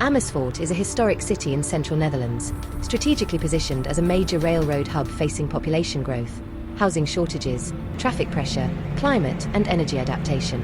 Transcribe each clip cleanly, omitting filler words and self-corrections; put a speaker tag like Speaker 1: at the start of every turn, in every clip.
Speaker 1: Amersfoort is a historic city in central Netherlands, strategically positioned as a major railroad hub facing population growth, housing shortages, traffic pressure, climate and energy adaptation.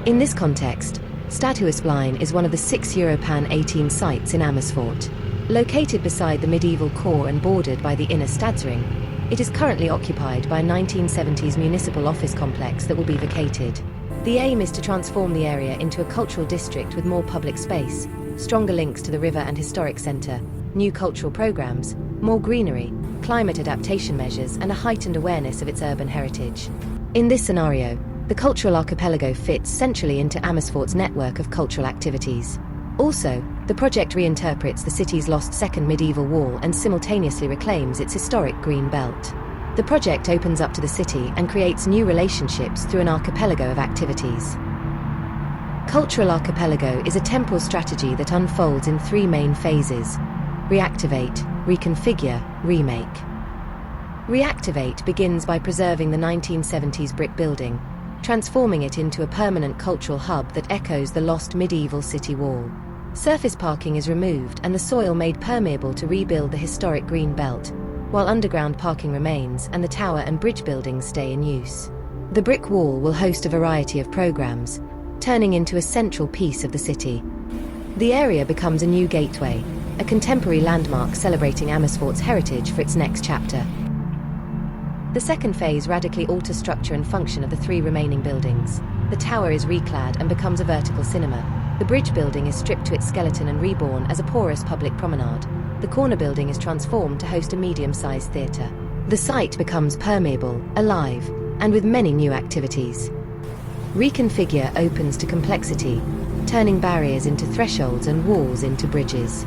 Speaker 1: In this context, Stadhuisplein is one of the 6 Europan 18 sites in Amersfoort. Located beside the medieval core and bordered by the inner Stadsring, it is currently occupied by a 1970s municipal office complex that will be vacated. The aim is to transform the area into a cultural district with more public space, stronger links to the river and historic centre, new cultural programmes, more greenery, climate adaptation measures and a heightened awareness of its urban heritage. In this scenario, the cultural archipelago fits centrally into Amersfoort's network of cultural activities. Also, the project reinterprets the city's lost second medieval wall and simultaneously reclaims its historic green belt. The project opens up to the city and creates new relationships through an archipelago of activities. Cultural archipelago is a temporal strategy that unfolds in 3 main phases: reactivate, reconfigure, remake. Reactivate begins by preserving the 1970s brick building, transforming it into a permanent cultural hub that echoes the lost medieval city wall. Surface parking is removed and the soil made permeable to rebuild the historic green belt, while underground parking remains and the tower and bridge buildings stay in use. The brick wall will host a variety of programs, turning into a central piece of the city. The area becomes a new gateway, a contemporary landmark celebrating Amersfoort's heritage for its next chapter. The second phase radically alters structure and function of the 3 remaining buildings. The tower is reclad and becomes a vertical cinema. The bridge building is stripped to its skeleton and reborn as a porous public promenade. The corner building is transformed to host a medium-sized theatre. The site becomes permeable, alive, and with many new activities. Reconfigure opens to complexity, turning barriers into thresholds and walls into bridges.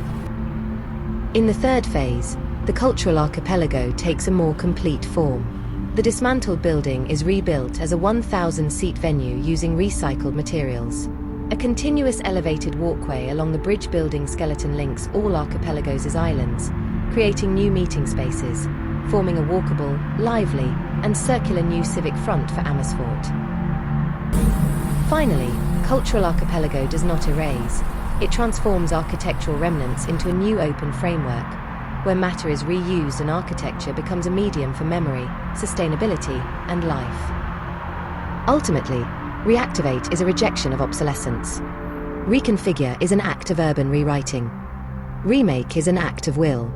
Speaker 1: In the third phase, the cultural archipelago takes a more complete form. The dismantled building is rebuilt as a 1,000-seat venue using recycled materials. A continuous elevated walkway along the bridge building skeleton links all archipelagos' islands, creating new meeting spaces, forming a walkable, lively, and circular new civic front for Amersfoort. Finally, cultural archipelago does not erase. It transforms architectural remnants into a new open framework, where matter is reused and architecture becomes a medium for memory, sustainability, and life. Ultimately, reactivate is a rejection of obsolescence. Reconfigure is an act of urban rewriting. Remake is an act of will.